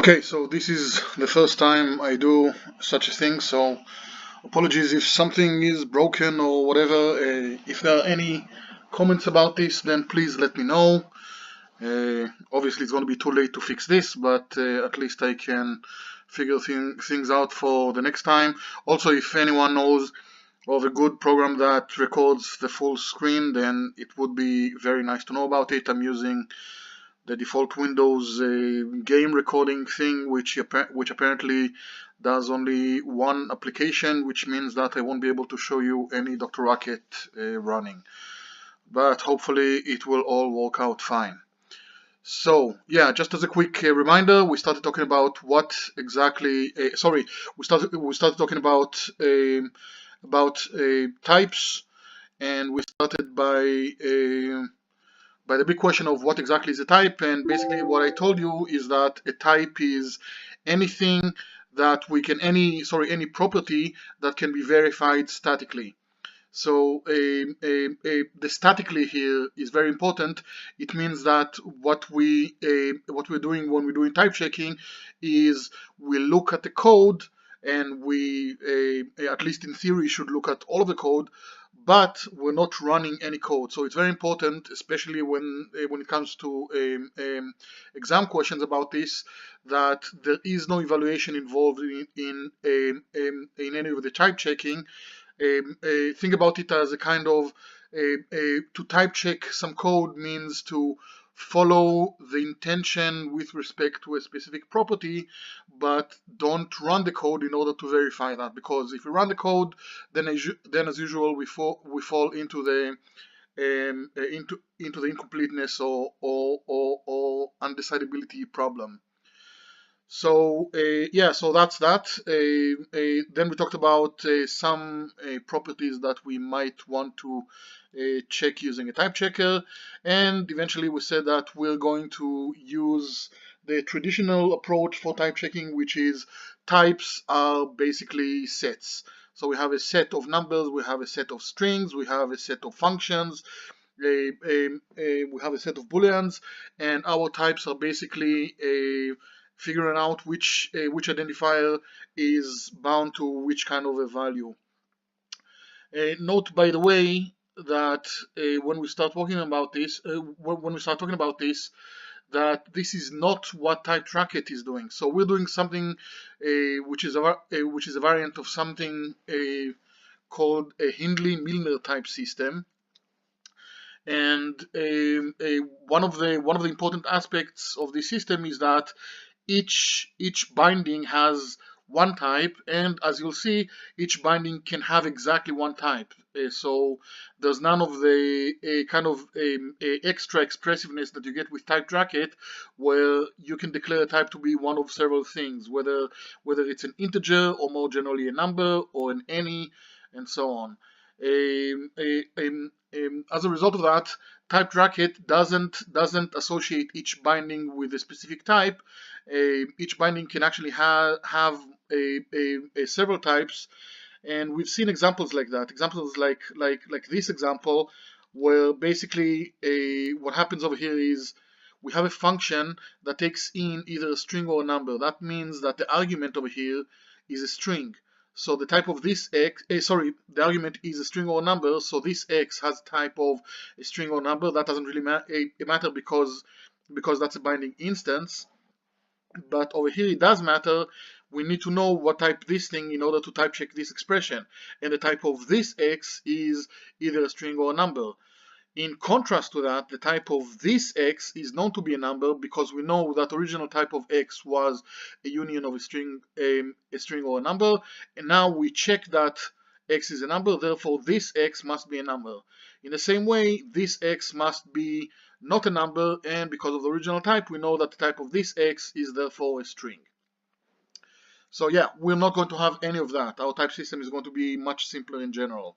Okay, so this is the first time I do such a thing, so apologies if something is broken or whatever. If there are any comments about this, then please let me know. Obviously, it's going to be too late to fix this, but at least I can figure things out for the next time. Also, if anyone knows of a good program that records the full screen, then it would be very nice to know about it. I'm using the default Windows game recording thing, which apparently does only one application, which means that I won't be able to show you any Dr. Racket running. But hopefully it will all work out fine. So yeah, just as a quick reminder, we started talking about what exactly. We started talking about types, and we started by the big question of what exactly is a type. And basically what I told you is that a type is anything that any property that can be verified statically. So the statically here is very important. It means that what we're doing when we're doing type checking is we look at the code, and we at least in theory should look at all of the code, but we're not running any code. So it's very important, especially when it comes to exam questions about this, that there is no evaluation involved in any of the type checking. Think about it as a kind of to type check some code means to follow the intention with respect to a specific property, but don't run the code in order to verify that. Because if we run the code, then as usual we fall into the into the incompleteness or undecidability problem. So yeah, so that's that. Then we talked about some properties that we might want to check using a type checker, and eventually we said that we're going to use the traditional approach for type checking, which is types are basically sets. So we have a set of numbers, we have a set of strings, we have a set of functions, we have a set of booleans, and our types are basically figuring out which identifier is bound to which kind of a value. Note, by the way, that when we start talking about this, that this is not what Type Racket is doing. So we're doing something which is a variant of something called a Hindley-Milner type system. And one of the important aspects of this system is that each binding has one type, and as you'll see, each binding can have exactly one type. So there's none of the kind of extra expressiveness that you get with Type Racket, where you can declare a type to be one of several things, whether it's an integer or more generally a number or an any, and so on. As a result of that, Type Racket doesn't associate each binding with a specific type. Each binding can actually have several types, and we've seen examples like that. Examples like this example, where basically what happens over here is we have a function that takes in either a string or a number. That means that the argument over here is a string. So the type of this x, the argument is a string or a number, so this x has type of a string or number. That doesn't really matter because that's a binding instance. But over here it does matter. We need to know what type this thing in order to type check this expression. And the type of this x is either a string or a number. In contrast to that, the type of this x is known to be a number because we know that original type of x was a union of a string or a number, and now we check that x is a number, therefore this x must be a number. In the same way, this x must be not a number, and because of the original type, we know that the type of this x is therefore a string. So yeah, we're not going to have any of that. Our type system is going to be much simpler in general.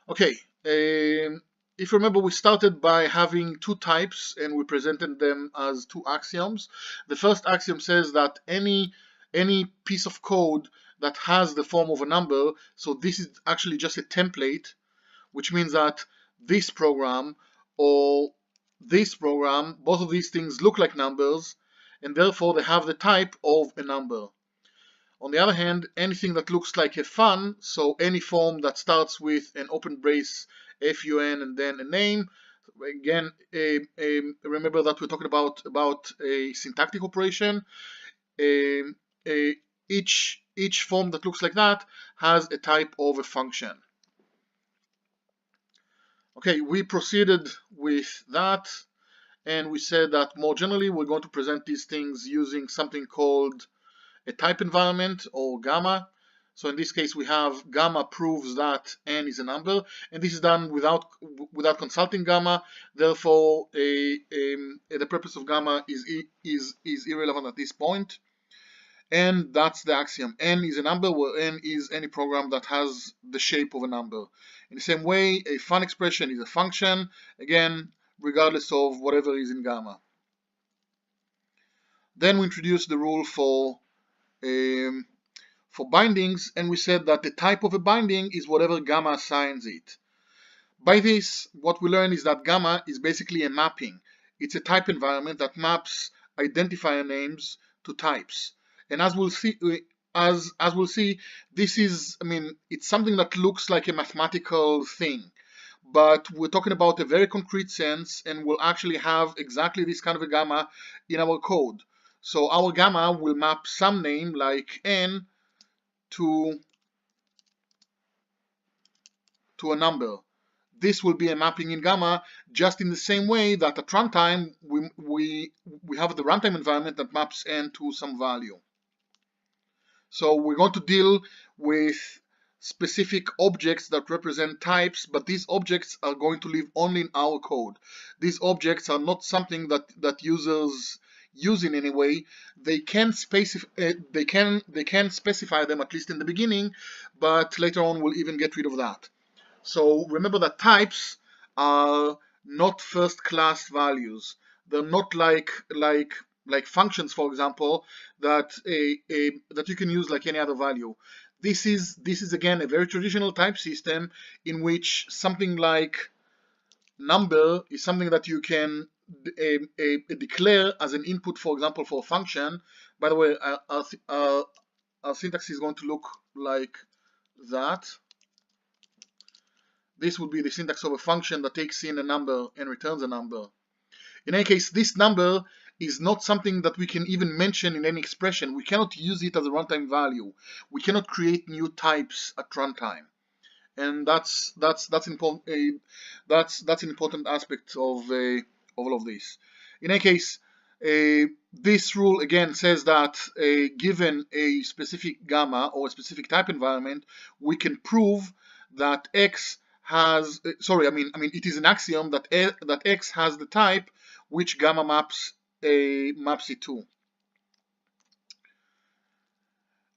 Okay, if you remember, we started by having two types and we presented them as two axioms. The first axiom says that any piece of code that has the form of a number, so this is actually just a template, which means that this program or this program, both of these things look like numbers, and therefore they have the type of a number. On the other hand, anything that looks like a fun, so any form that starts with an open brace fun and then a name, again, remember that we're talking about a syntactic operation. Each form that looks like that has a type of a function. Okay, we proceeded with that, and we said that more generally we're going to present these things using something called a type environment, or gamma. So in this case we have gamma proves that n is a number, and this is done without consulting gamma. Therefore the purpose of gamma is irrelevant at this point. And that's the axiom. N is a number, where n is any program that has the shape of a number. In the same way, a fun expression is a function, again, regardless of whatever is in gamma. Then we introduced the rule for bindings, and we said that the type of a binding is whatever gamma assigns it. By this, what we learn is that gamma is basically a mapping. It's a type environment that maps identifier names to types. And as we'll see, this is, it's something that looks like a mathematical thing, but we're talking about a very concrete sense, and we'll actually have exactly this kind of a gamma in our code. So our gamma will map some name like n to a number. This will be a mapping in gamma, just in the same way that at runtime we have the runtime environment that maps n to some value. So we're going to deal with specific objects that represent types, but these objects are going to live only in our code. These objects are not something that users use in any way. They can specify them, at least in the beginning, but later on we'll even get rid of that. So remember that types are not first-class values. They're not like functions, for example, that you can use like any other value. This is again a very traditional type system in which something like number is something that you can declare as an input, for example, for a function. By the way, our syntax is going to look like that. This would be the syntax of a function that takes in a number and returns a number. In any case, this number is not something that we can even mention in any expression. We cannot use it as a runtime value. We cannot create new types at runtime, and that's important. That's an important aspect of all of this. In any case, this rule again says that given a specific gamma or a specific type environment, we can prove that X has, it is an axiom that that X has the type which gamma maps it to.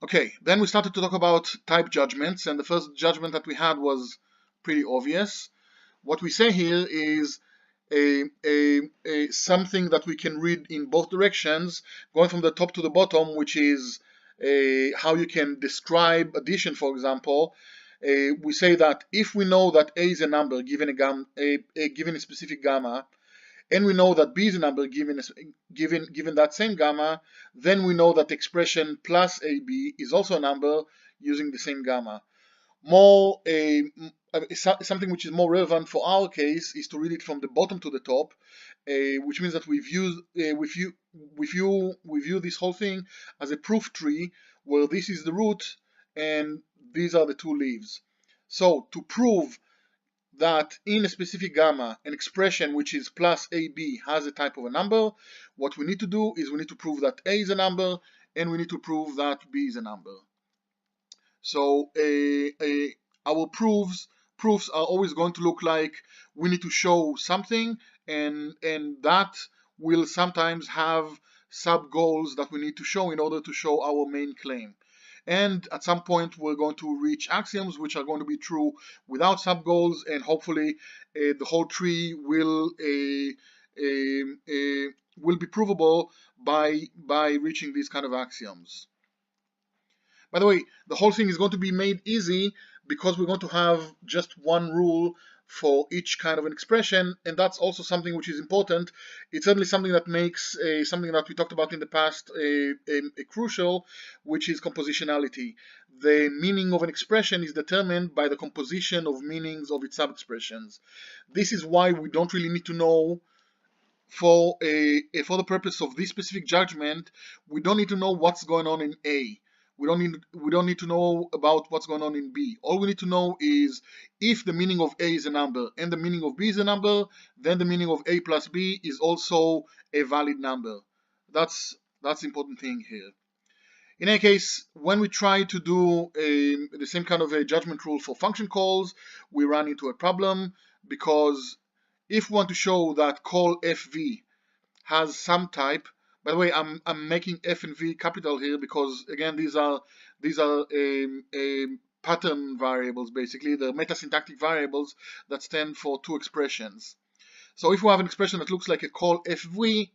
Okay, then we started to talk about type judgments, and the first judgment that we had was pretty obvious. What we say here is something that we can read in both directions, going from the top to the bottom, which is how you can describe addition, for example. We say that if we know that A is a number given a specific gamma, and we know that B is a number given that same gamma, then we know that the expression plus AB is also a number using the same gamma. Something which is more relevant for our case is to read it from the bottom to the top, which means that we view this whole thing as a proof tree, where this is the root and these are the two leaves. So to prove that in a specific gamma, an expression which is plus AB has a type of a number, what we need to do is we need to prove that A is a number, and we need to prove that B is a number. So our proofs are always going to look like we need to show something, and that will sometimes have sub goals that we need to show in order to show our main claim. And at some point we're going to reach axioms which are going to be true without sub goals, and hopefully the whole tree will be provable by reaching these kind of axioms. By the way, the whole thing is going to be made easy because we're going to have just one rule for each kind of an expression, and that's also something which is important. It's certainly something that makes something that we talked about in the past a crucial, which is compositionality. The meaning of an expression is determined by the composition of meanings of its subexpressions. This is why we don't really need to know, for the purpose of this specific judgment, we don't need to know what's going on in A. We don't need to know about what's going on in B. All we need to know is if the meaning of A is a number and the meaning of B is a number, then the meaning of A plus B is also a valid number. That's the important thing here. In any case, when we try to do the same kind of a judgment rule for function calls, we run into a problem, because if we want to show that call fv has some type, by the way, I'm making f and v capital here because, again, these are pattern variables. Basically, they're metasyntactic variables that stand for two expressions. So if we have an expression that looks like a call fv,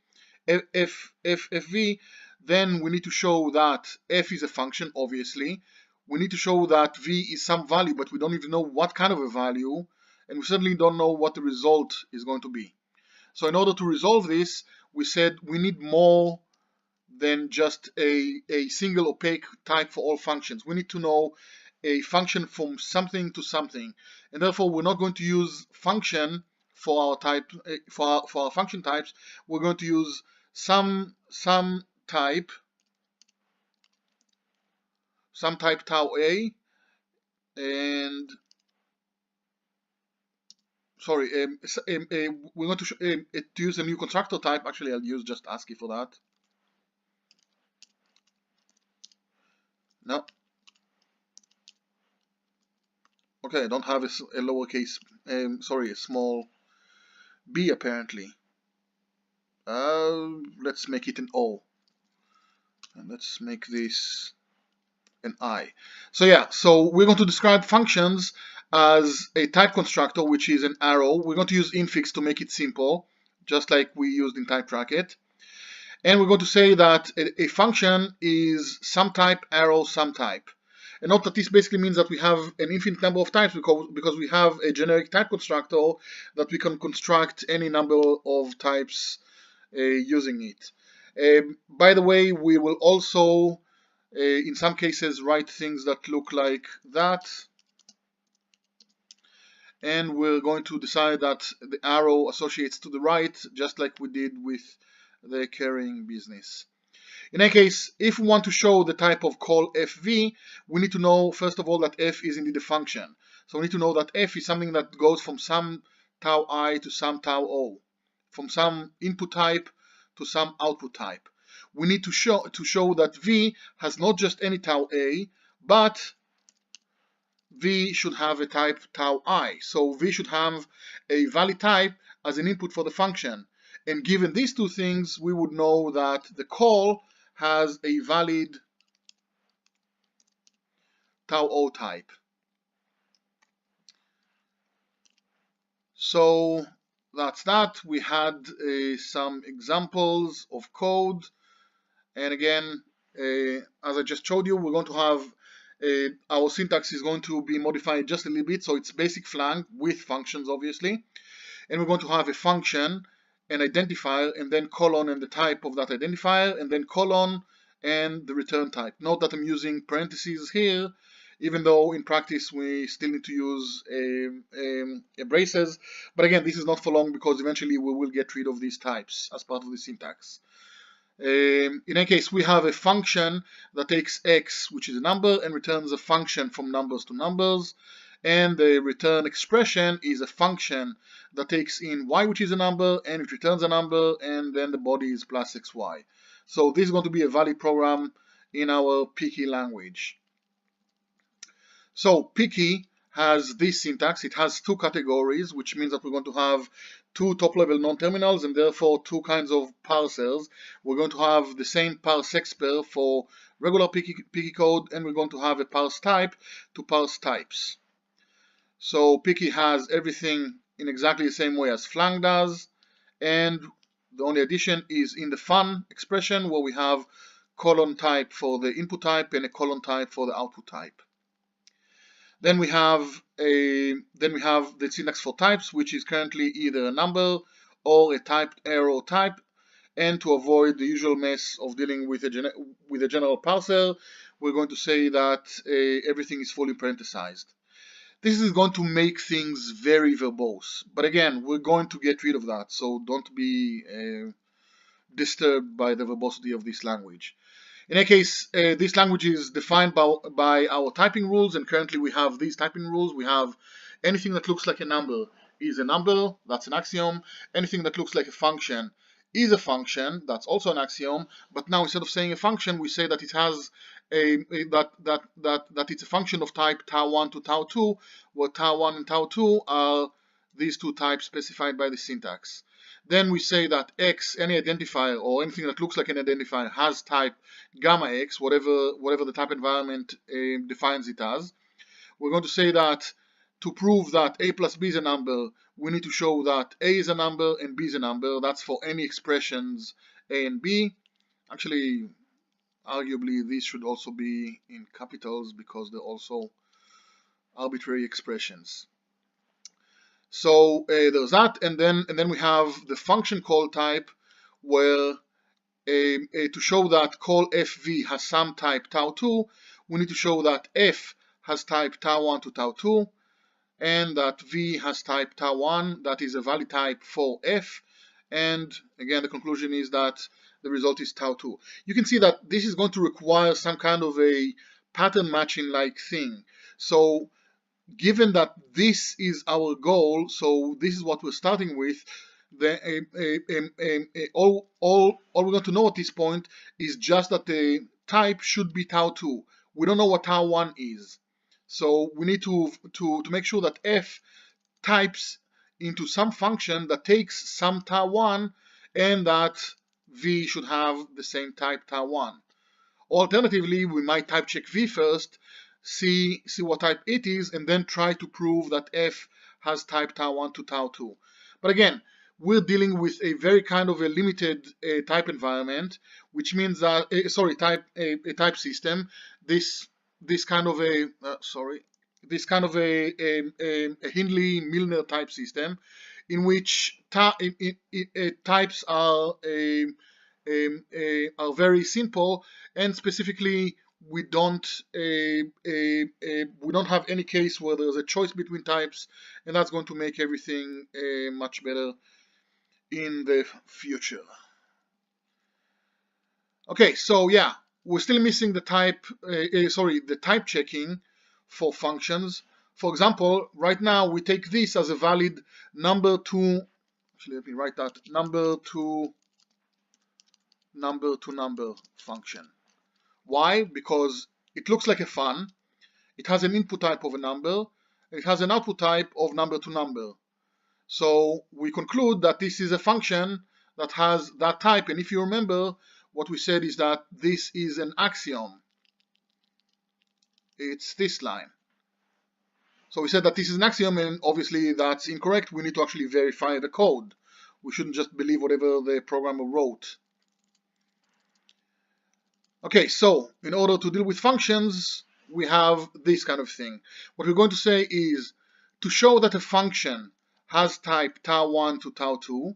then we need to show that f is a function, obviously. We need to show that v is some value, but we don't even know what kind of a value, and we certainly don't know what the result is going to be. So in order to resolve this, we said we need more than just a single opaque type for all functions. We need to know a function from something to something, and therefore we're not going to use function for our type for our function types. We're going to use some type tau a, and sorry, we're going to use a new constructor type. Actually, I'll use just ASCII for that. No. Okay, I don't have a lowercase, sorry, a small b apparently. Let's make it an O. And let's make this an I. So yeah, so we're going to describe functions as a type constructor, which is an arrow. We're going to use infix to make it simple, just like we used in TypeRacket. And we're going to say that a function is some type arrow some type. And note that this basically means that we have an infinite number of types because we have a generic type constructor that we can construct any number of types using it. By the way, we will also in some cases write things that look like that, and we're going to decide that the arrow associates to the right, just like we did with the carrying business. In any case, if we want to show the type of call fv, we need to know, first of all, that f is indeed a function. So we need to know that f is something that goes from some tau I to some tau O, from some input type to some output type. We need to show that v has not just any tau a, but v should have a type tau I. So v should have a valid type as an input for the function. And given these two things, we would know that the call has a valid tau O type. So that's that. We had some examples of code, and again, as I just showed you, we're going to have our syntax is going to be modified just a little bit, so it's basic Flang with functions, obviously, and we're going to have a function, an identifier, and then colon and the type of that identifier, and then colon and the return type. Note that I'm using parentheses here, even though in practice we still need to use braces. But again, this is not for long because eventually we will get rid of these types as part of the syntax. In any case, we have a function that takes x, which is a number, and returns a function from numbers to numbers. And the return expression is a function that takes in y, which is a number, and it returns a number, and then the body is plus xy. So this is going to be a valid program in our Piki language. So Piki has this syntax. It has two categories, which means that we're going to have two top-level non-terminals and therefore two kinds of parsers. We're going to have the same parseexpr for regular Piki code, and we're going to have a parse type to parse types. So Piki has everything in exactly the same way as Flang does, and the only addition is in the fun expression, where we have colon type for the input type and a colon type for the output type. Then we have the syntax for types, which is currently either a number or a typed arrow type. And to avoid the usual mess of dealing with a general parser, we're going to say that everything is fully parenthesized. This is going to make things very verbose, but again, we're going to get rid of that, so don't be disturbed by the verbosity of this language. In any case, this language is defined by our typing rules, and currently we have these typing rules. We have anything that looks like a number is a number, that's an axiom. Anything that looks like a function is a function, that's also an axiom. But now instead of saying a function, we say that it has that it's a function of type tau1 to tau2, where tau1 and tau2 are these two types specified by the syntax. Then we say that x, any identifier or anything that looks like an identifier, has type gamma x, whatever the type environment defines it as. We're going to say that to prove that a plus b is a number, we need to show that a is a number and b is a number. That's for any expressions a and b. Actually, arguably, these should also be in capitals because they're also arbitrary expressions. So there's that, and then we have the function call type, where to show that call fv has some type tau2, we need to show that f has type tau1 to tau2, and that v has type tau1, that is a valid type for f, and again the conclusion is that the result is tau2. You can see that this is going to require some kind of a pattern matching like thing. So given that this is our goal, so this is what we're starting with, all we're going to know at this point is just that the type should be tau2. We don't know what tau1 is. So we need to make sure that f types into some function that takes some tau1 and that v should have the same type tau1. Alternatively, we might type check v first, see what type it is, and then try to prove that f has type tau1 to tau2. But again, we're dealing with a very kind of a limited type environment, which means that a type system. This kind of a Hindley-Milner type system, in which types are very simple, and specifically we don't have any case where there's a choice between types, and that's going to make everything much better in the future. Okay, so yeah, we're still missing the type checking for functions. For example, right now we take this as a valid number to, actually let me write that, number to number function. Why? Because it looks like a fun, it has an input type of a number, and it has an output type of number to number. So we conclude that this is a function that has that type, and if you remember, what we said is that this is an axiom. It's this line. So we said that this is an axiom, and obviously that's incorrect. We need to actually verify the code. We shouldn't just believe whatever the programmer wrote. Okay, so in order to deal with functions, we have this kind of thing. What we're going to say is, to show that a function has type tau1 to tau2,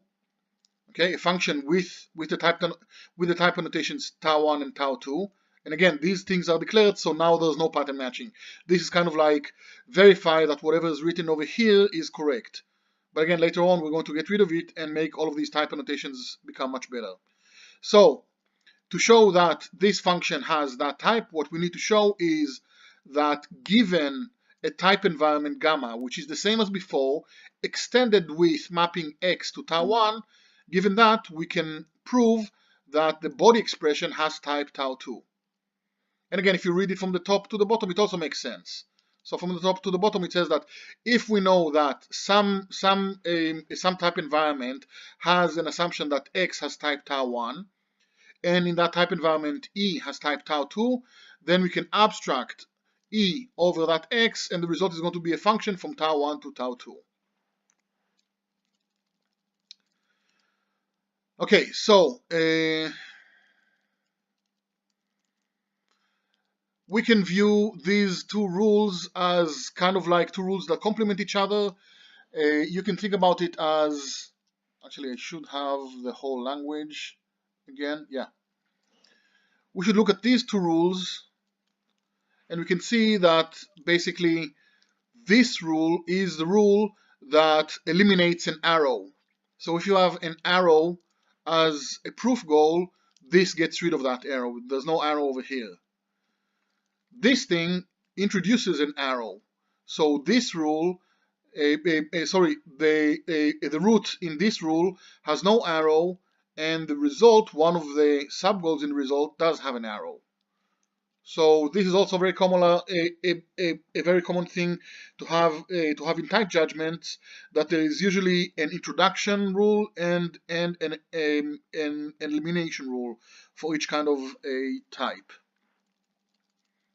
okay, a function with the type annotations tau1 and tau2, and again, these things are declared, so now there's no pattern matching. This is kind of like verify that whatever is written over here is correct. But again, later on, we're going to get rid of it and make all of these type annotations become much better. So to show that this function has that type, what we need to show is that given a type environment gamma, which is the same as before, extended with mapping x to tau1, given that, we can prove that the body expression has type tau2. And again, if you read it from the top to the bottom, it also makes sense. So from the top to the bottom, it says that if we know that some type environment has an assumption that x has type tau1, and in that type environment E has type tau2, then we can abstract E over that x, and the result is going to be a function from tau1 to tau2. Okay, so with we can view these two rules as kind of like two rules that complement each other. You can think about it as, actually I should have the whole language again, yeah. We should look at these two rules, and we can see that basically this rule is the rule that eliminates an arrow. So if you have an arrow as a proof goal, this gets rid of that arrow. There's no arrow over here. This thing introduces an arrow. So this rule, the root in this rule has no arrow, and the result, one of the sub goals in the result, does have an arrow. So this is also very common, a very common thing to have in type judgments, that there is usually an introduction rule and an elimination rule for each kind of a type.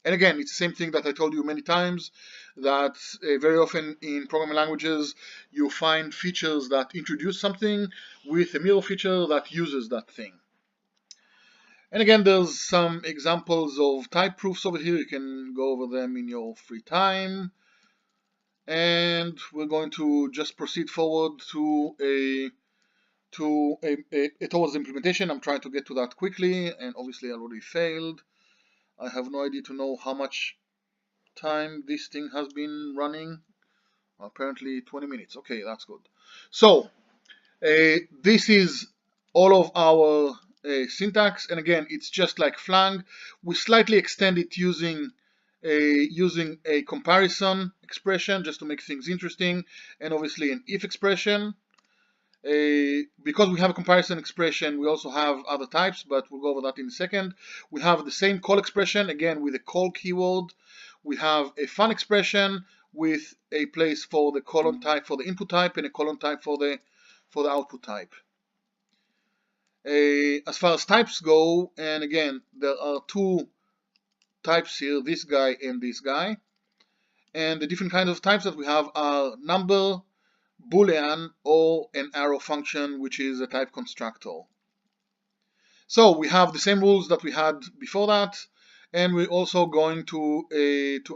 And again, it's the same thing that I told you many times, that very often in programming languages you find features that introduce something with a mirror feature that uses that thing. And again, there's some examples of type proofs over here. You can go over them in your free time. And we're going to just proceed forward to towards the implementation. I'm trying to get to that quickly, and obviously I already failed. I have no idea to know how much time this thing has been running. Apparently 20 minutes. Okay, that's good. So this is all of our syntax, and again, it's just like Flang. We slightly extend it using a comparison expression just to make things interesting, and obviously an if expression. Because we have a comparison expression, we also have other types, but we'll go over that in a second. We have the same call expression, again with a call keyword. We have a fun expression with a place for the colon type for the input type, and a colon type for the output type. As far as types go, and again, there are two types here, this guy and this guy. And the different kinds of types that we have are number, Boolean, or an arrow function, which is a type constructor. So we have the same rules that we had before that, and we're also going to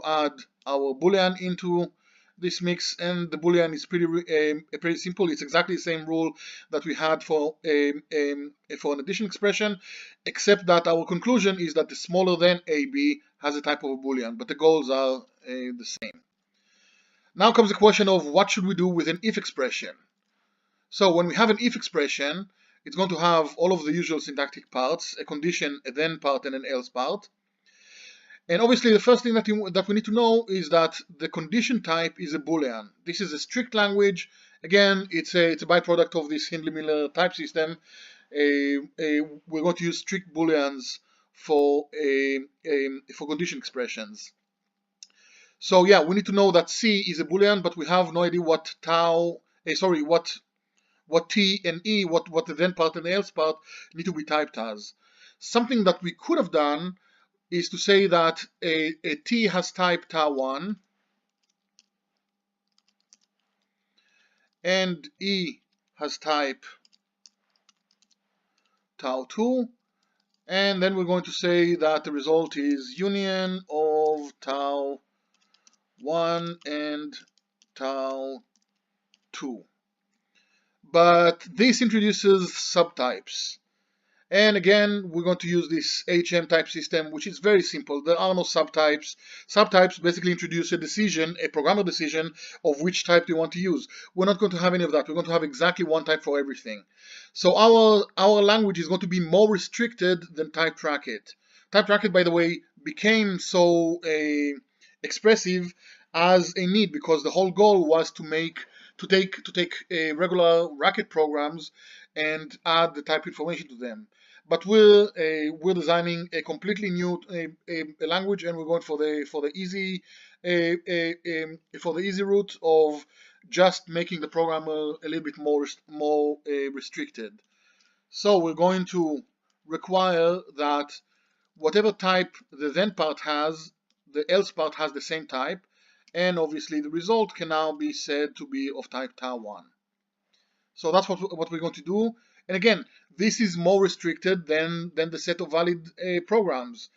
add our Boolean into this mix, and the Boolean is pretty simple. It's exactly the same rule that we had for an addition expression, except that our conclusion is that the smaller than AB has a type of a Boolean, but the goals are the same. Now comes the question of what should we do with an if expression. So when we have an if expression, it's going to have all of the usual syntactic parts, a condition, a then part, and an else part. And obviously the first thing that we need to know is that the condition type is a Boolean. This is a strict language. Again, it's a byproduct of this Hindley-Miller type system. We're going to use strict Booleans for condition expressions. So yeah, we need to know that C is a Boolean, but we have no idea what what T and E, what the then part and the else part need to be typed as. Something that we could have done is to say that a T has type tau1 and E has type tau2, and then we're going to say that the result is union of tau1 and tau2. But this introduces subtypes. And again, we're going to use this HM type system, which is very simple. There are no subtypes. Subtypes basically introduce a decision, a programmer decision of which type you want to use. We're not going to have any of that. We're going to have exactly one type for everything. So our language is going to be more restricted than Typed Racket. Typed Racket, by the way, became so expressive as a need, because the whole goal was to take regular Racket programs and add the type information to them. But we're designing a completely new language, and we're going for the easy route of just making the programmer a little bit more restricted. So we're going to require that whatever type the then part has, the else part has the same type, and obviously the result can now be said to be of type tau1. So that's what we're going to do. And again, this is more restricted than the set of valid programs.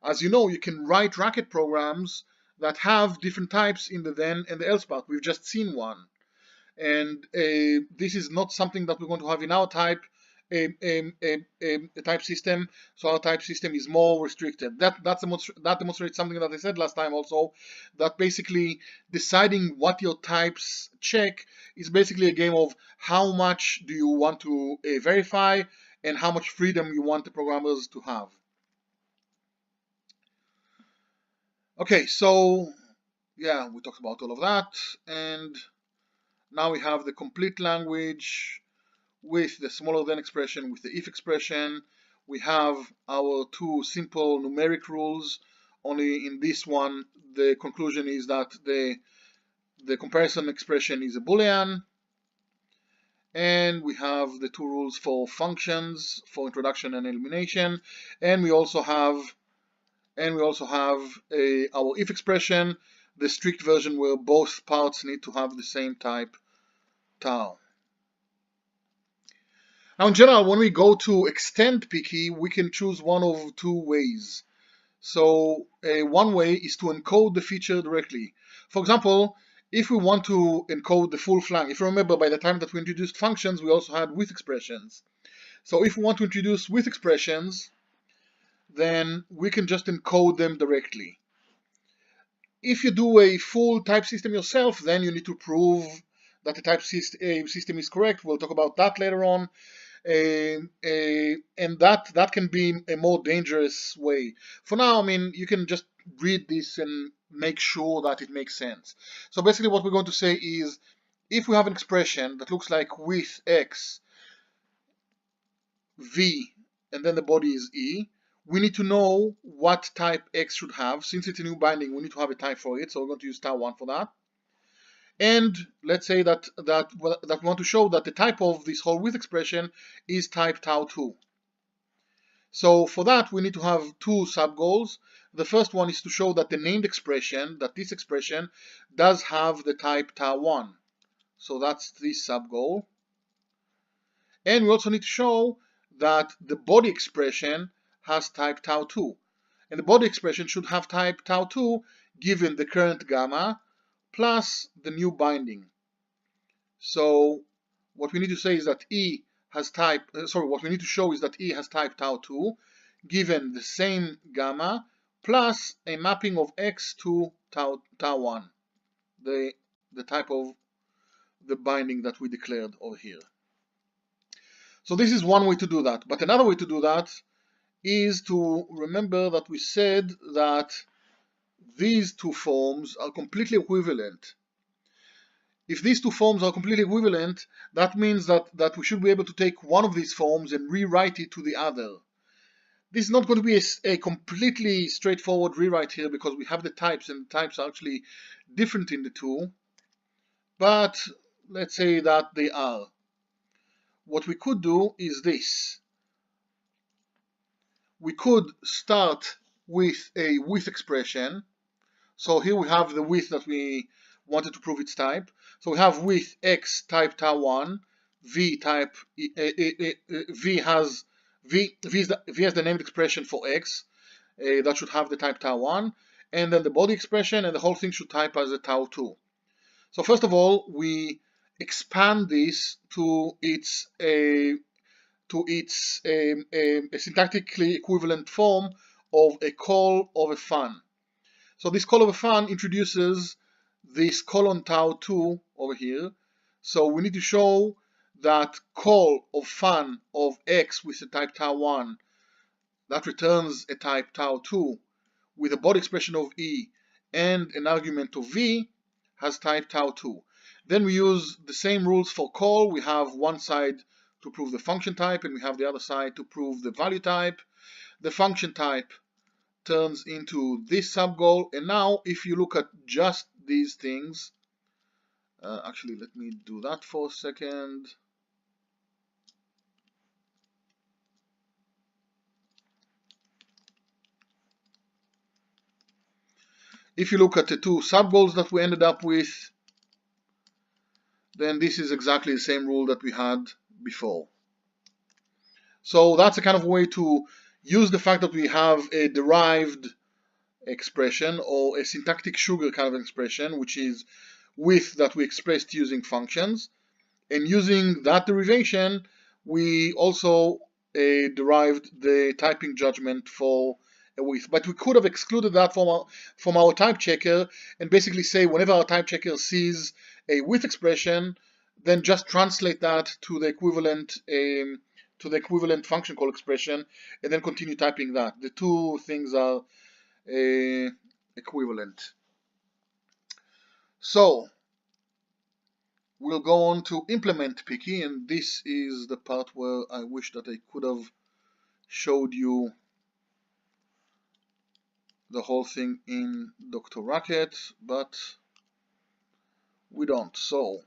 as you know, you can write Racket programs that have different types in the then and the else part. We've just seen one. And this is not something that we're going to have in our type a type system. So our type system is more restricted. That demonstrates something that I said last time also, that basically deciding what your types check is basically a game of how much do you want to verify and how much freedom you want the programmers to have. Okay, so yeah, we talked about all of that, and now we have the complete language with the smaller than expression, with the if expression. We have our two simple numeric rules, only in this one the conclusion is that the comparison expression is a Boolean. And we have the two rules for functions, for introduction and elimination. And we also have our if expression, the strict version where both parts need to have the same type tau. Now in general, when we go to extend Piki, we can choose one of two ways. So one way is to encode the feature directly. For example, if we want to encode the full flank, if you remember, by the time that we introduced functions, we also had with expressions. So if we want to introduce with expressions, then we can just encode them directly. If you do a full type system yourself, then you need to prove that the type system is correct. We'll talk about that later on. And that can be a more dangerous way. For now, I mean, you can just read this and make sure that it makes sense. So basically what we're going to say is, if we have an expression that looks like with x, v, and then the body is e, we need to know what type x should have. Since it's a new binding, we need to have a type for it, so we're going to use tau1 for that. And let's say that we want to show that the type of this whole with expression is type tau2. So for that, we need to have two sub-goals. The first one is to show that the named expression, that this expression does have the type tau1. So that's this sub-goal. And we also need to show that the body expression has type tau2. And the body expression should have type tau2 given the current gamma plus the new binding. So what we need to say is that E has type, what we need to show is that E has type tau2 given the same gamma plus a mapping of X to tau1, the type of the binding that we declared over here. So this is one way to do that. But another way to do that is to remember that we said that these two forms are completely equivalent. If these two forms are completely equivalent, that means that we should be able to take one of these forms and rewrite it to the other. This is not going to be a completely straightforward rewrite here because we have the types, and the types are actually different in the two. But let's say that they are. What we could do is this. We could start with a with expression. So here we have the with that we wanted to prove its type. So we have with x type tau1, v type v has the named expression for x that should have the type tau1, and then the body expression, and the whole thing should type as a tau2. So first of all, we expand this to its a syntactically equivalent form of a call of a fun. So this call of a fun introduces this colon tau2 over here. So we need to show that call of fun of x with the type tau1 that returns a type tau2 with a body expression of e and an argument of v has type tau2. Then we use the same rules for call. We have one side to prove the function type and we have the other side to prove the value type. The function type turns into this sub-goal, and now if you look at just these things, actually let me do that for a second. If you look at the two sub-goals that we ended up with, then this is exactly the same rule that we had before. So that's a kind of way to use the fact that we have a derived expression or a syntactic sugar kind of expression, which is width that we expressed using functions, and using that derivation we also derived the typing judgment for a width. But we could have excluded that from our type checker and basically say whenever our type checker sees a width expression, then just translate that to the equivalent function call expression and then continue typing that. The two things are equivalent. So we'll go on to implement Piki, and this is the part where I wish that I could have showed you the whole thing in Dr. Racket, but we don't. So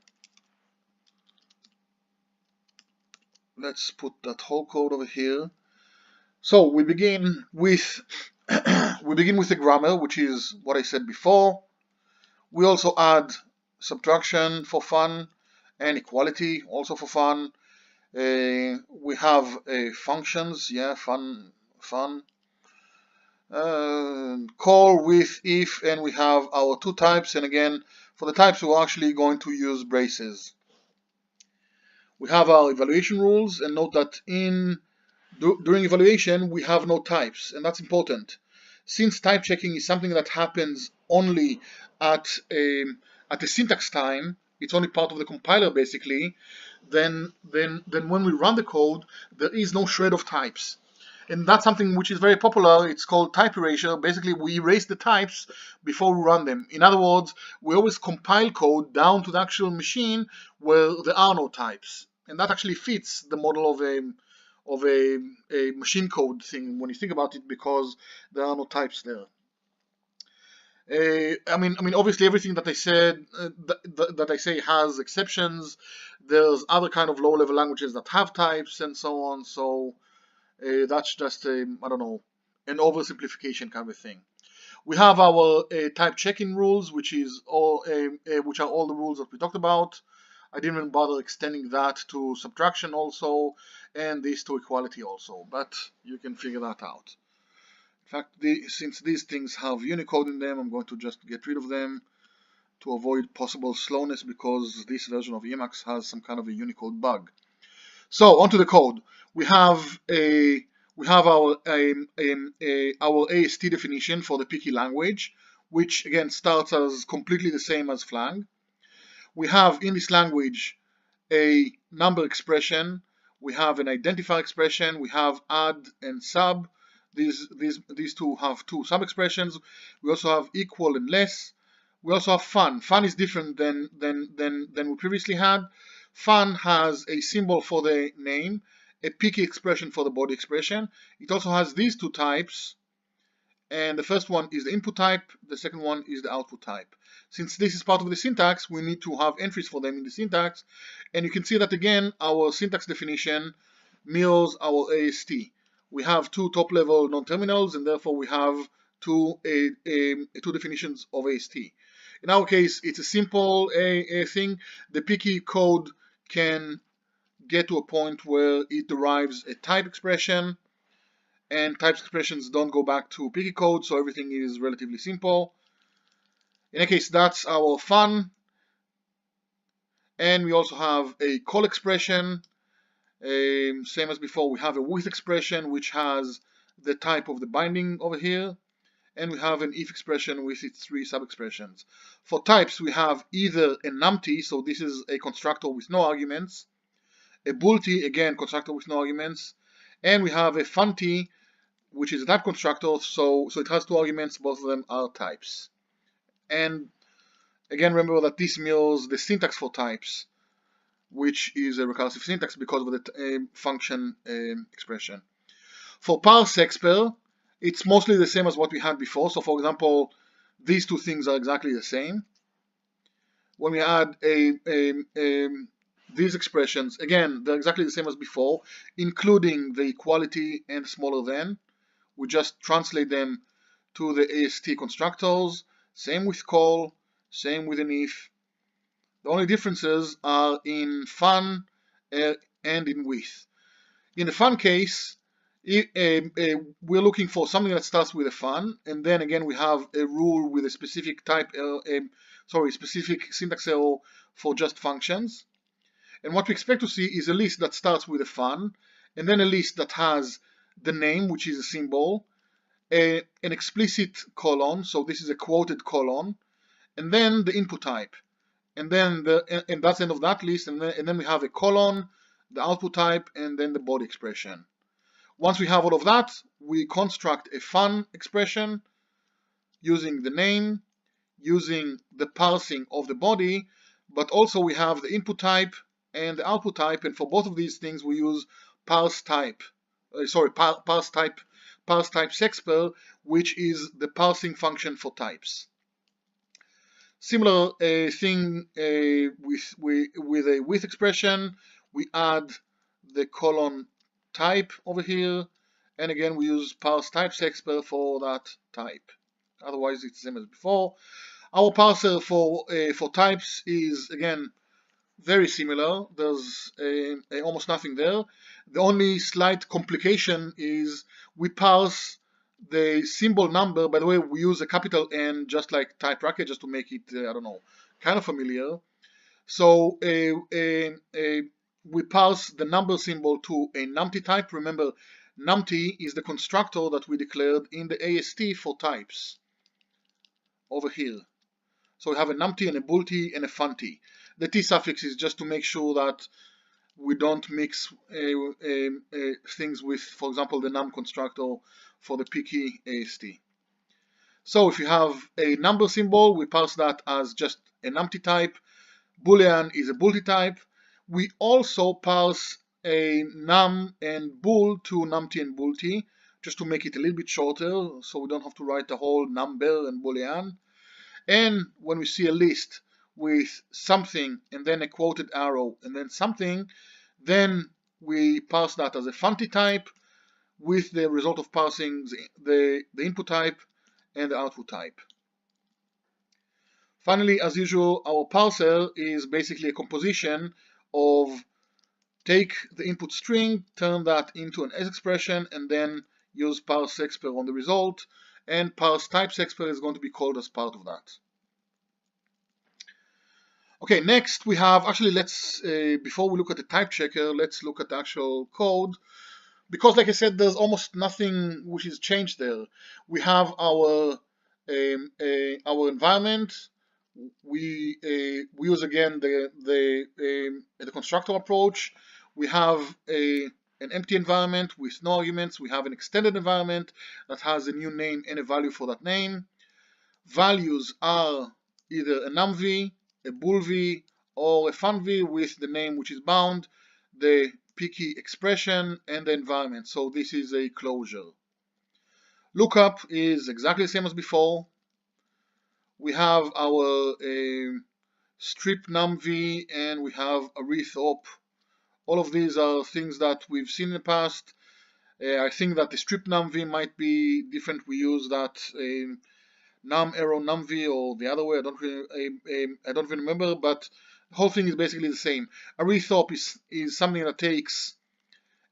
let's put that whole code over here. So we begin with a grammar, which is what I said before. We also add subtraction for fun and equality also for fun. We have functions, yeah, fun. Call with if, and we have our two types, and again for the types we're actually going to use braces. We have our evaluation rules, and note that during evaluation we have no types, and that's important. Since type checking is something that happens only at a syntax time, it's only part of the compiler basically, then when we run the code there is no shred of types. And that's something which is very popular. It's called type erasure. Basically, we erase the types before we run them. In other words, we always compile code down to the actual machine where there are no types. And that actually fits the model of a machine code thing when you think about it, because there are no types there. I mean, obviously, everything that I said that I say has exceptions. There's other kind of low-level languages that have types and so on. So that's just I don't know, an oversimplification kind of thing. We have our type checking rules, which are all the rules that we talked about. I didn't even bother extending that to subtraction also, and this to equality also, but you can figure that out. In fact, since these things have Unicode in them, I'm going to just get rid of them to avoid possible slowness, because this version of Emacs has some kind of a Unicode bug. So onto the code. We have our AST definition for the Piki language, which again starts as completely the same as Flang. We have in this language a number expression, we have an identifier expression, we have add and sub. These two have two sub expressions. We also have equal and less. We also have fun. Fun is different than we previously had. Fun has a symbol for the name, a Piki expression for the body expression. It also has these two types, and the first one is the input type, the second one is the output type. Since this is part of the syntax, we need to have entries for them in the syntax, and you can see that again our syntax definition mirrors our AST. We have two top-level non-terminals, and therefore we have two definitions of AST. In our case, it's a simple thing. The Piki code can get to a point where it derives a type expression, and type expressions don't go back to Piki code, so everything is relatively simple. In any case, that's our fun. And we also have a call expression. Same as before, we have a with expression, which has the type of the binding over here. And we have an if expression with its three sub-expressions. For types, we have either a numpty, so this is a constructor with no arguments, a boolty, again, constructor with no arguments, and we have a funty, which is a type constructor, so it has two arguments, both of them are types. And again, remember that this mirrors the syntax for types, which is a recursive syntax because of the function expression. For parseExpr, it's mostly the same as what we had before. So for example, these two things are exactly the same. When we add these expressions, again, they're exactly the same as before, including the equality and smaller than. We just translate them to the AST constructors. Same with call, same with an if. The only differences are in fun and in with. In the fun case, We're looking for something that starts with a fun, and then again we have a rule with a specific type, specific syntax error for just functions. And what we expect to see is a list that starts with a fun, and then a list that has the name, which is a symbol, an explicit colon, so this is a quoted colon, and then the input type, and then and that's the end of that list, and then we have a colon, the output type, and then the body expression. Once we have all of that, we construct a fun expression using the name, using the parsing of the body, but also we have the input type and the output type, and for both of these things we use parse type sexpr, which is the parsing function for types. Similar thing with a with expression, we add the colon type over here, and again we use parse type sexpr for that type. Otherwise it's the same as before. Our parser for types is again very similar. There's almost nothing there. The only slight complication is we parse the symbol number. By the way, we use a capital N just like type bracket just to make it I don't know, kind of familiar. So we parse the number symbol to a numpty type. Remember, numpty is the constructor that we declared in the AST for types over here. So we have a numpty and a boolty and a funty. The t suffix is just to make sure that we don't mix things with, for example, the num constructor for the picky AST. So if you have a number symbol, we parse that as just a numpty type. Boolean is a boolty type. We also parse a num and bool to numpty and boolty, just to make it a little bit shorter, so we don't have to write the whole number and boolean. And when we see a list with something and then a quoted arrow and then something, then we parse that as a funty type with the result of parsing the input type and the output type. Finally, as usual, our parser is basically a composition of take the input string, turn that into an S expression, and then use parse sexpr on the result, and parse type sexpr is going to be called as part of that. Okay, next we have, actually let's, before we look at the type checker, let's look at the actual code. Because like I said, there's almost nothing which is changed there. We have our environment. We use again the constructor approach. We have an empty environment with no arguments. We have an extended environment that has a new name and a value for that name. Values are either a numv, a boolv, or a funv with the name which is bound, the picky expression, and the environment. So this is a closure. Lookup is exactly the same as before. We have our strip numv and we have a arithop. All of these are things that we've seen in the past. I think that the strip numv might be different. We use that num arrow numv or the other way. I don't really remember, but the whole thing is basically the same. A arithop is something that takes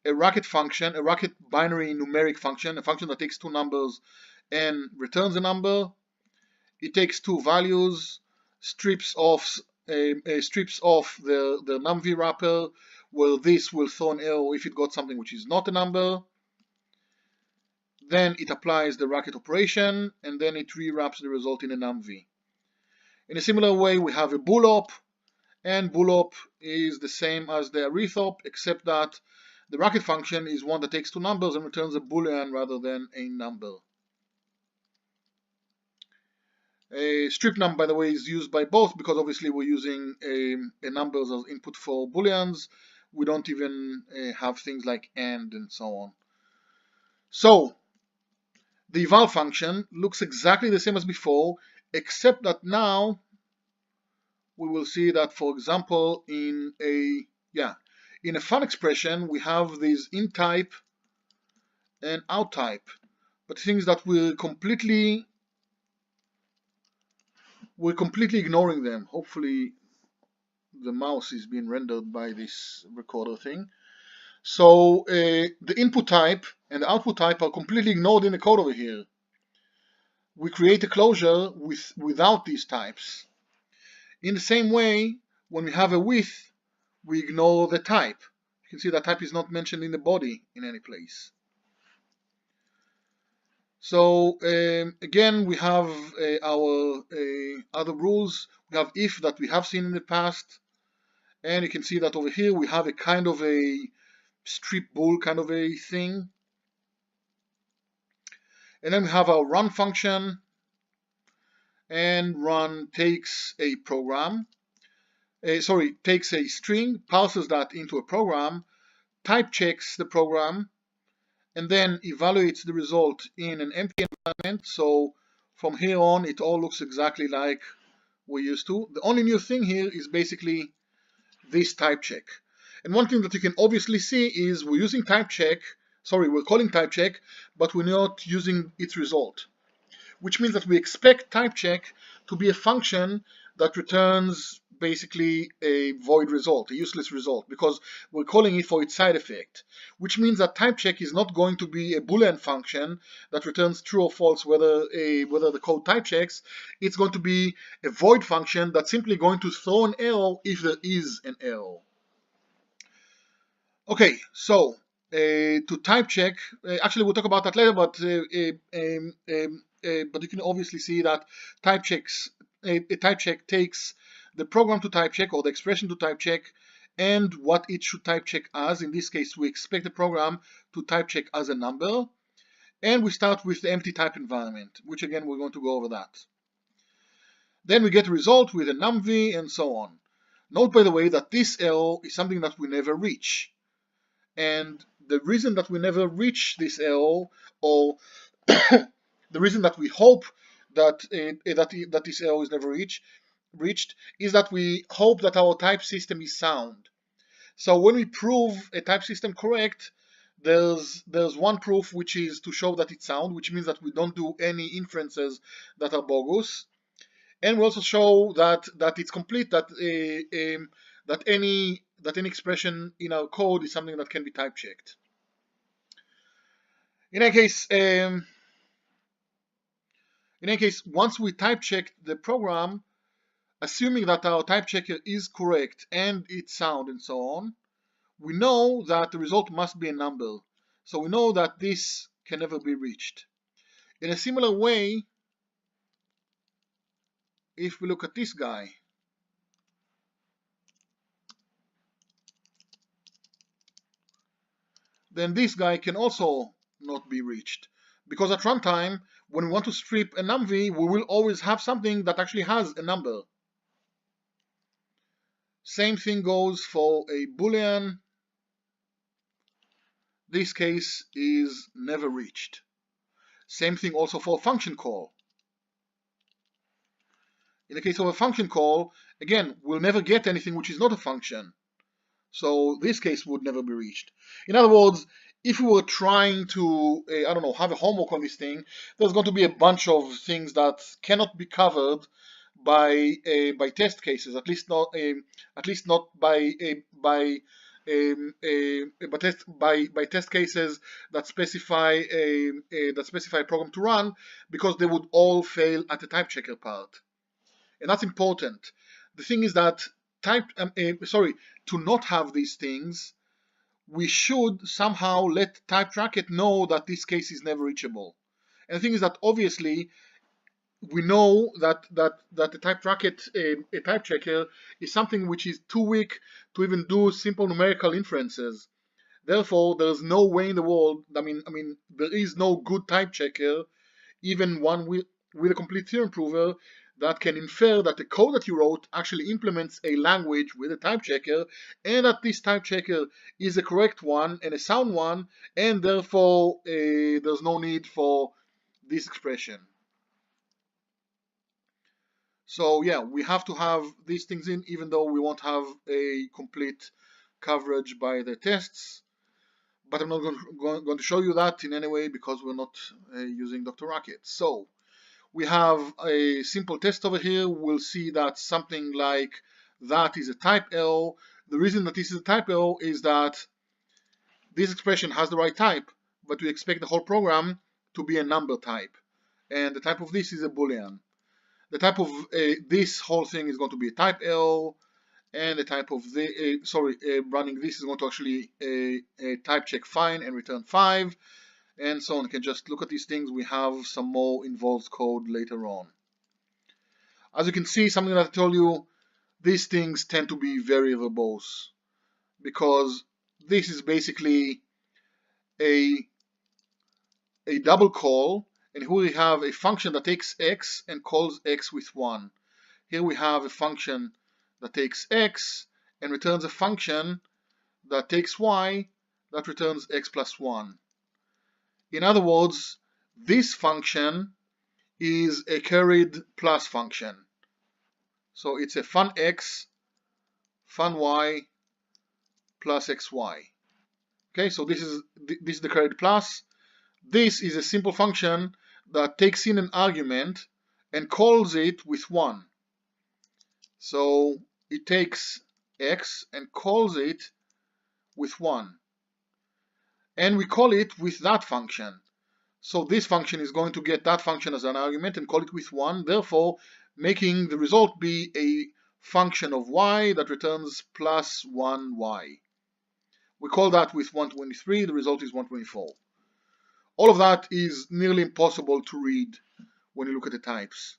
a racket function, a racket binary numeric function, a function that takes two numbers and returns a number. It takes two values, strips off the numv wrapper, where this will throw an error if it got something which is not a number. Then it applies the racket operation, and then it rewraps the result in a numv. In a similar way, we have a boolop, and boolop is the same as the arithop, except that the racket function is one that takes two numbers and returns a boolean rather than a number. A strip num, by the way, is used by both because obviously we're using a numbers as input for booleans. We don't even have things like and so on. So the eval function looks exactly the same as before, except that now we will see that, for example, in a fun expression we have these in type and out type, but things that we're completely ignoring them. Hopefully the mouse is being rendered by this recorder thing. So the input type and the output type are completely ignored in the code over here. We create a closure without these types. In the same way, when we have a with, we ignore the type. You can see that type is not mentioned in the body in any place. So again, we have our other rules. We have if that we have seen in the past, and you can see that over here we have a kind of a strip bool kind of a thing. And then we have our run function, and run takes a program, takes a string, parses that into a program, type checks the program, and then evaluates the result in an empty environment. So from here on, it all looks exactly like we're used to. The only new thing here is basically this type check. And one thing that you can obviously see is we're using type check, we're calling type check, but we're not using its result, which means that we expect type check to be a function that returns basically a void result, a useless result, because we're calling it for its side effect, which means that type check is not going to be a Boolean function that returns true or false whether the code type checks. It's going to be a void function that's simply going to throw an error if there is an error. Okay, so to type check, actually we'll talk about that later, but you can obviously see that type checks, a type check takes the program to type check or the expression to type check and what it should type check as. In this case, we expect the program to type check as a number, and we start with the empty type environment, which again we're going to go over that. Then we get a result with a numv and so on. Note, by the way, that this error is something that we never reach. And the reason that we never reach this error, or the reason that we hope that that this error is never reached, is that we hope that our type system is sound. So when we prove a type system correct, there's one proof, which is to show that it's sound, which means that we don't do any inferences that are bogus, and we also show that it's complete, that any expression in our code is something that can be type checked. In any case, once we type check the program, assuming that our type checker is correct and it's sound and so on, we know that the result must be a number. So we know that this can never be reached. In a similar way, if we look at this guy, then this guy can also not be reached, because at runtime, when we want to strip a numv, we will always have something that actually has a number. Same thing goes for a Boolean. This case is never reached. Same thing also for a function call. In the case of a function call, again, we'll never get anything which is not a function. So this case would never be reached. In other words, if we were trying to, I don't know, have a homework on this thing, there's going to be a bunch of things that cannot be covered by test cases, at least not by test cases that specify a program to run, because they would all fail at the type checker part, and that's important. The thing is that to not have these things, we should somehow let TypeTracket know that this case is never reachable. And the thing is that obviously we know that the TypeTracket, a type checker, is something which is too weak to even do simple numerical inferences. Therefore, there's no way in the world, I mean, there is no good type checker, even one with a complete theorem prover, that can infer that the code that you wrote actually implements a language with a type checker, and that this type checker is a correct one and a sound one, and therefore there's no need for this expression. So yeah, we have to have these things in, even though we won't have a complete coverage by the tests. But I'm not going to show you that in any way, because we're not using Dr. Racket. So we have a simple test over here. We'll see that something like that is a type error. The reason that this is a type error is that this expression has the right type, but we expect the whole program to be a number type. And the type of this is a Boolean. The type of this whole thing is going to be a type L, and the type of the running this is going to actually a type check fine and return 5, and so on. You can just look at these things. We have some more involved code later on. As you can see, something that I told you, these things tend to be very verbose, because this is basically a double call, and here we have a function that takes x and calls x with 1. Here we have a function that takes x and returns a function that takes y that returns x plus 1. In other words, this function is a carried plus function. So it's a fun x, fun y plus xy. Okay, so this is the carried plus. This is a simple function that takes in an argument and calls it with 1. So it takes x and calls it with 1. And we call it with that function. So this function is going to get that function as an argument and call it with 1, therefore making the result be a function of y that returns plus 1y. We call that with 123, the result is 124. All of that is nearly impossible to read when you look at the types,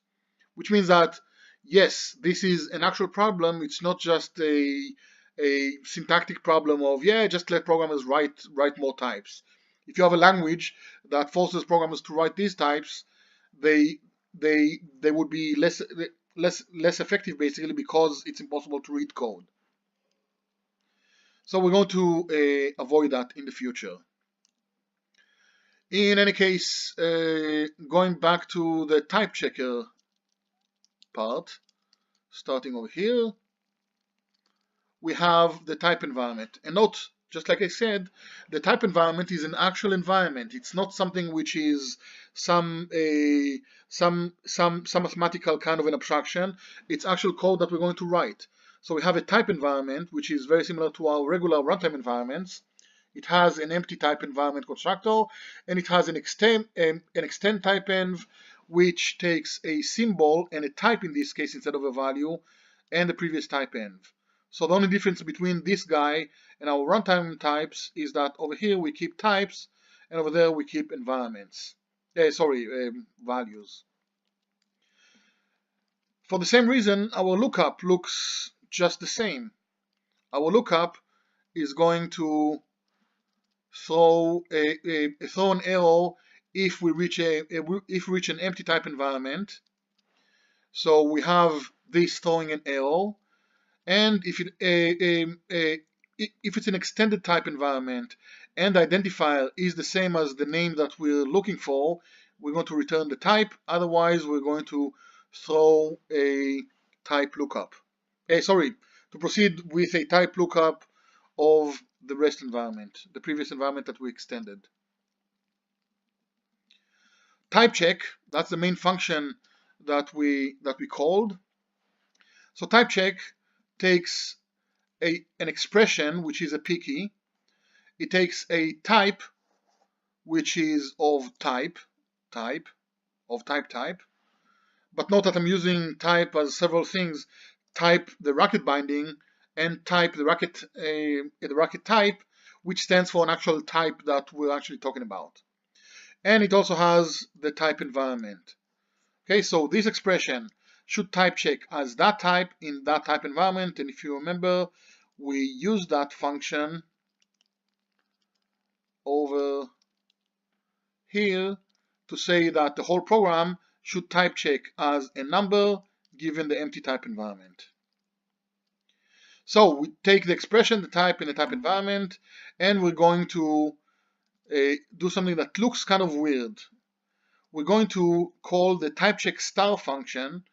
which means that yes, this is an actual problem. It's not just a syntactic problem of, yeah, just let programmers write more types. If you have a language that forces programmers to write these types, they would be less effective, basically, because it's impossible to read code. So we're going to avoid that in the future. In any case, going back to the type checker part, starting over here, we have the type environment. And note, just like I said, the type environment is an actual environment. It's not something which is some mathematical kind of an abstraction. It's actual code that we're going to write. So we have a type environment, which is very similar to our regular runtime environments. It has an empty type environment constructor, and it has an extend type env, which takes a symbol and a type in this case instead of a value, and the previous type env. So the only difference between this guy and our runtime types is that over here we keep types, and over there we keep environments. Values. For the same reason, our lookup looks just the same. Our lookup is going to throw an error if we reach an empty type environment. So we have this throwing an error, and if it's an extended type environment and the identifier is the same as the name that we're looking for, we're going to return the type. Otherwise, we're going to throw a type lookup. To proceed with a type lookup of the REST environment, the previous environment that we extended. Type check, that's the main function that we called. So type check takes an expression which is a P key. It takes a type which is of type. But note that I'm using type as several things. Type the racket binding and type the racket type, which stands for an actual type that we're actually talking about. And it also has the type environment. Okay, so this expression should type check as that type in that type environment, and if you remember, we use that function over here to say that the whole program should type check as a number given the empty type environment. So we take the expression, the type in the type environment, and we're going to do something that looks kind of weird. We're going to call the type check star function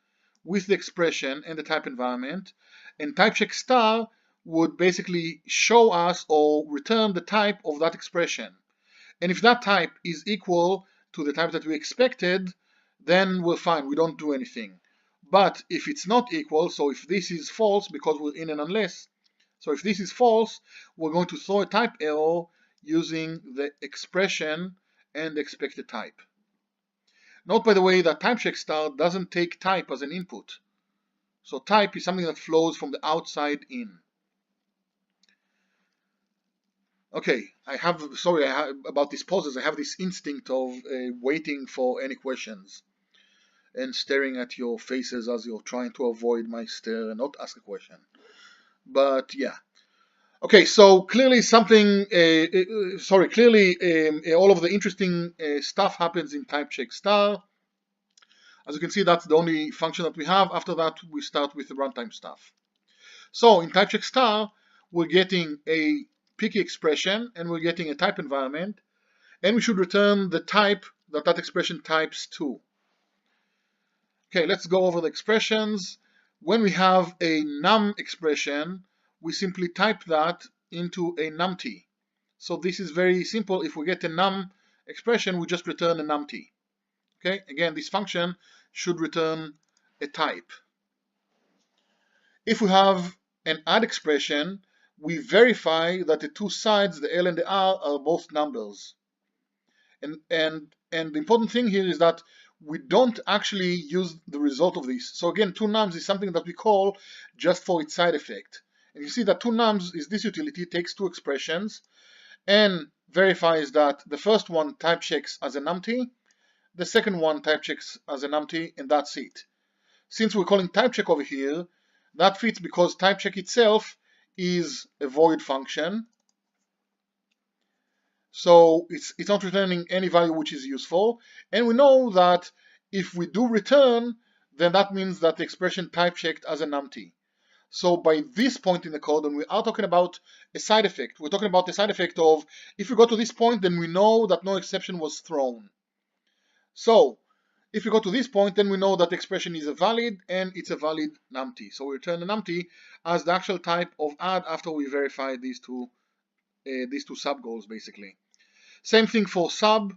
with the expression and the type environment, and type check star would basically show us or return the type of that expression. And if that type is equal to the type that we expected, then we're fine, we don't do anything. But if it's not equal, so if this is false, because we're in an unless, so if this is false, we're going to throw a type error using the expression and the expected type. Note, by the way, that typecheck star doesn't take type as an input. So type is something that flows from the outside in. Okay, about these pauses. I have this instinct of waiting for any questions and staring at your faces as you're trying to avoid my stare and not ask a question. But yeah. Okay, so clearly all of the interesting stuff happens in typecheck star. As you can see, that's the only function that we have. After that, we start with the runtime stuff. So in typecheck star, we're getting a picky expression and we're getting a type environment, and we should return the type that expression types to. Okay, let's go over the expressions. When we have a num expression, we simply type that into a numt. So this is very simple. If we get a num expression, we just return a numt. Okay, again, this function should return a type. If we have an add expression, we verify that the two sides, the L and the R, are both numbers. And the important thing here is that we don't actually use the result of this. So again, toNums is something that we call just for its side effect. And you see that toNums is this utility, takes two expressions and verifies that the first one type checks as a numt, the second one type checks as a numt, and that's it. Since we're calling type check over here, that fits because type check itself is a void function. So it's not returning any value which is useful. And we know that if we do return, then that means that the expression type checked as a numt. So by this point in the code, when we are talking about a side effect, we're talking about the side effect of if we go to this point, then we know that no exception was thrown. So if we go to this point, then we know that the expression is a valid and it's a valid numt. So we return the numt as the actual type of add after we verify these two sub goals basically. Same thing for sub,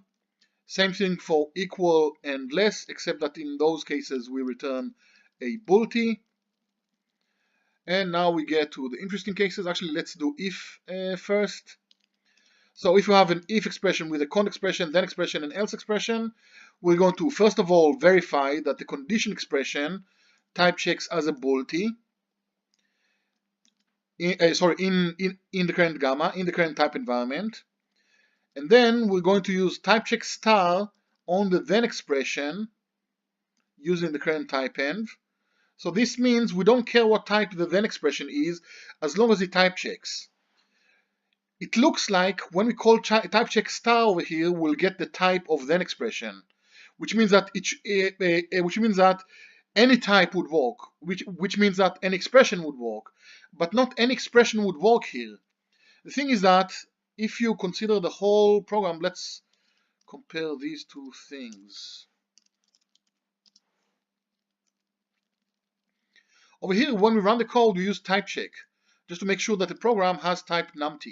same thing for equal and less, except that in those cases we return a boolty. And now we get to the interesting cases. Actually, let's do if first. So if you have an if expression with a cond expression, then expression, and else expression, we're going to first of all verify that the condition expression type checks as a boolty in the current gamma, in the current type environment. And then we're going to use type check star on the then expression using the current type env. So this means we don't care what type the then expression is as long as it type checks. It looks like when we call type check star over here, we'll get the type of then expression, which means that any type would work, which means that an expression would work, but not any expression would work here. The thing is that if you consider the whole program, let's compare these two things. Over here, when we run the code, we use type check just to make sure that the program has type numt.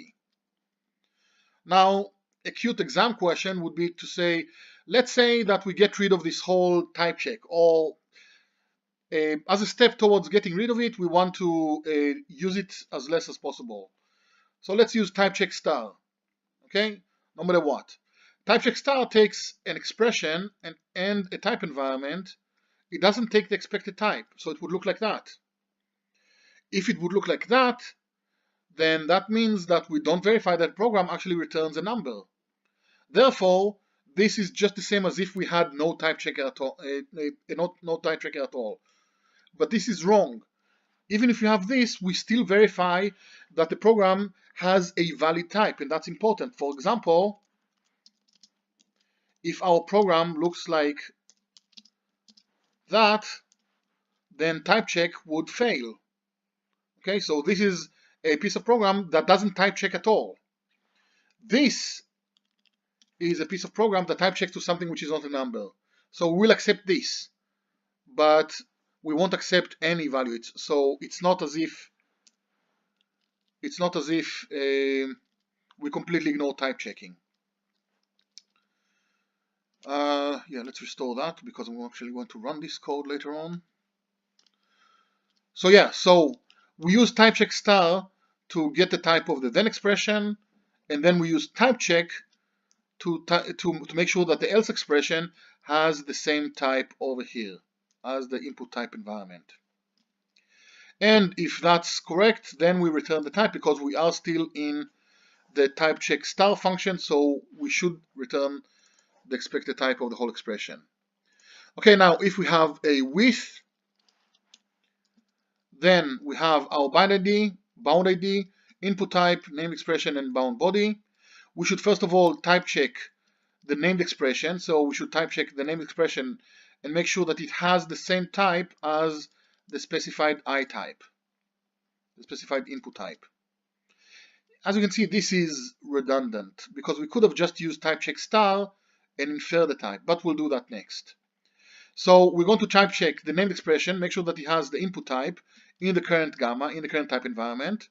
Now, a cute exam question would be to say, let's say that we get rid of this whole type check, or as a step towards getting rid of it, we want to use it as less as possible. So let's use type check star. Okay, no matter what. Type check star takes an expression and a type environment. It doesn't take the expected type, so it would look like that. If it would look like that, then that means that we don't verify that program actually returns a number. Therefore, this is just the same as if we had no type checker at all, no type checker at all. But this is wrong. Even if you have this, we still verify that the program has a valid type, and that's important. For example, if our program looks like that, then type check would fail. Okay, so this is a piece of program that doesn't type check at all. This is a piece of program that type checks to something which is not a number. So we'll accept this, but we won't accept any value. So it's not as if we completely ignore type checking. Yeah, let's restore that because I'm actually going to run this code later on. So yeah, so we use type check star to get the type of the then expression and then we use type check to make sure that the else expression has the same type over here as the input type environment. And if that's correct, then we return the type because we are still in the type check star function, so we should return the expected type of the whole expression. Okay, now if we have a with, then we have our bound ID, input type, named expression, and bound body. We should first of all type check the named expression, so we should type check the named expression and make sure that it has the same type as the specified I type, the specified input type. As you can see, this is redundant because we could have just used type check star and infer the type, but we'll do that next. So we're going to type check the named expression, make sure that it has the input type in the current gamma, in the current type environment.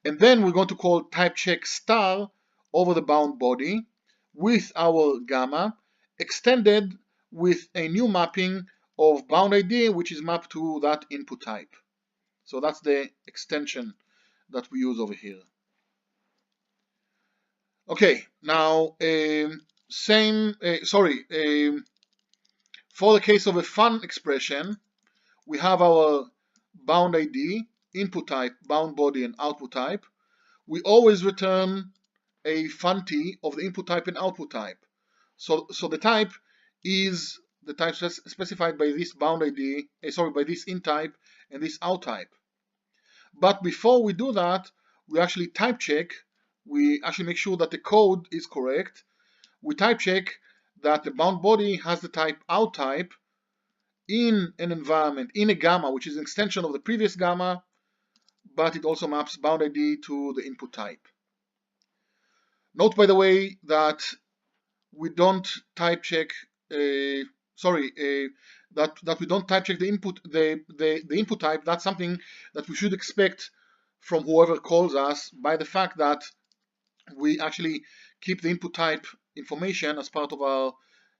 And then we're going to call type check star over the bound body with our gamma extended with a new mapping of bound ID, which is mapped to that input type. So that's the extension that we use over here. Okay, now for the case of a fun expression, we have our bound ID, input type, bound body, and output type. We always return a funty of the input type and output type. So the type is the type specified by this bound ID, by this in type and this out type. But before we do that, we actually type check. We actually make sure that the code is correct. We type check that the bound body has the type out type in an environment, in a gamma, which is an extension of the previous gamma, but it also maps bound ID to the input type. Note, by the way, that we don't type check. That we don't type check the input, the input type. That's something that we should expect from whoever calls us by the fact that we actually keep the input type information as part of our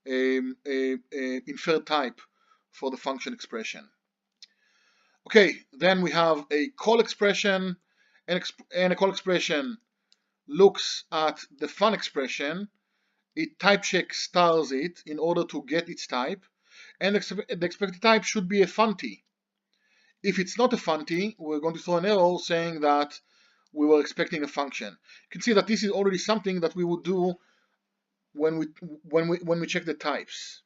inferred type for the function expression. Okay, then we have a call expression, and a call expression looks at the fun expression. It type check stars it in order to get its type, and the expected type should be a funty. If it's not a funty, we're going to throw an error saying that we were expecting a function. You can see that this is already something that we would do when we check the types.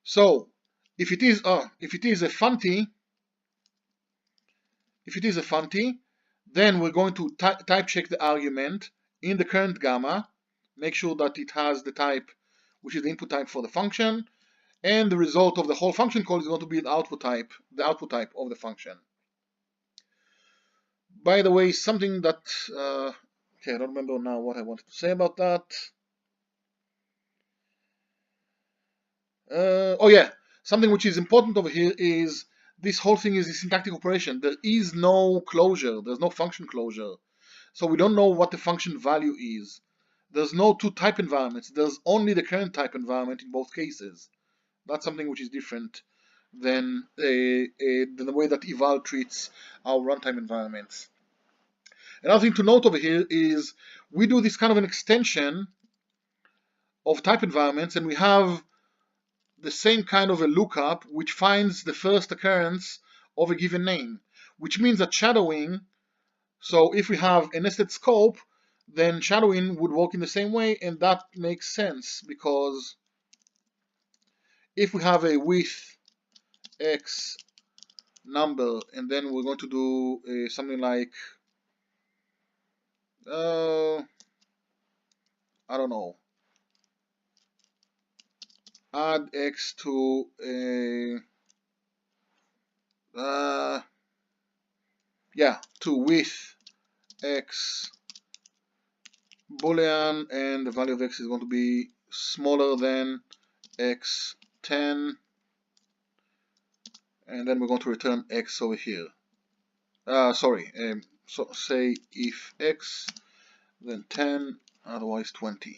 So if it is a funty, then we're going to type check the argument in the current gamma, make sure that it has the type which is the input type for the function, and the result of the whole function call is going to be the output type of the function. By the way, something that okay, I don't remember now what I wanted to say about that. Oh yeah, something which is important over here is this whole thing is a syntactic operation. There is no closure, there's no function closure. So we don't know what the function value is. There's no two type environments, there's only the current type environment in both cases. That's something which is different than the way that eval treats our runtime environments. Another thing to note over here is we do this kind of an extension of type environments, and we have the same kind of a lookup which finds the first occurrence of a given name, which means that shadowing, so if we have a nested scope, then shadowing would work in the same way, and that makes sense because if we have a with x number and then we're going to do something like I don't know, add x to to with x boolean, and the value of x is going to be smaller than x10, and then we're going to return x over here. So say if x, then 10, otherwise 20.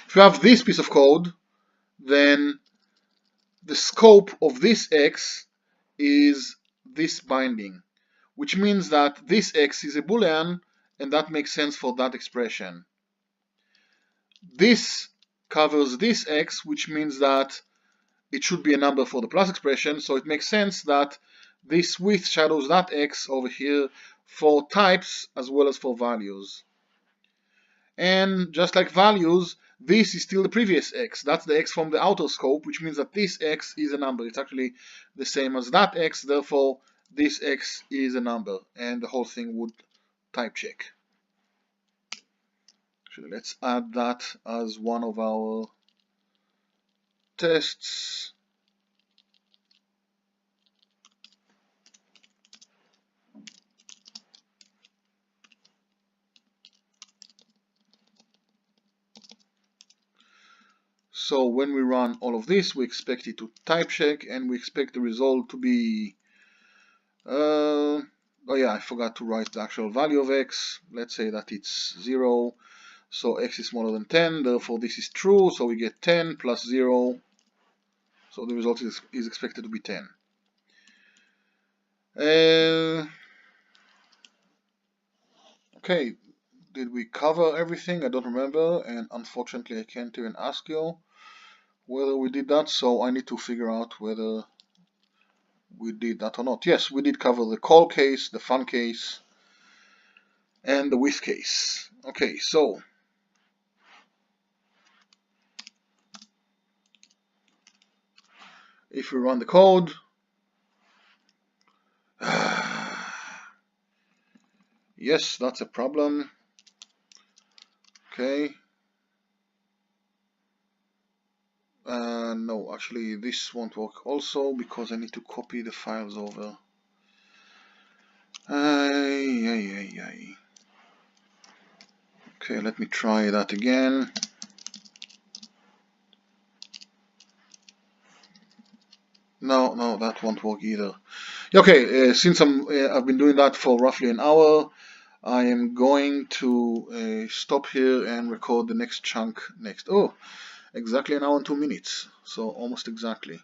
If you have this piece of code, then the scope of this x is this binding, which means that this x is a Boolean, and that makes sense for that expression. This covers this x, which means that it should be a number for the plus expression, so it makes sense that this width shadows that x over here for types as well as for values. And just like values, this is still the previous x. That's the x from the outer scope, which means that this x is a number. It's actually the same as that x, therefore this x is a number, and the whole thing would type check. Actually, let's add that as one of our tests. So when we run all of this, we expect it to type check, and we expect the result to be oh yeah, I forgot to write the actual value of x. Let's say that it's 0, so x is smaller than 10, therefore this is true, so we get 10 plus 0, so the result is expected to be 10. Okay, did we cover everything? I don't remember, and unfortunately I can't even ask you whether we did that, so I need to figure out whether we did that or not. Yes, we did cover the call case, the fun case, and the with case. Okay, so if we run the code, yes, that's a problem. Okay. No, actually this won't work also because I need to copy the files over. Okay, let me try that again. No, that won't work either. Okay, since I've been doing that for roughly an hour, I am going to stop here and record the next chunk next. Oh, exactly an hour and 2 minutes, so almost exactly.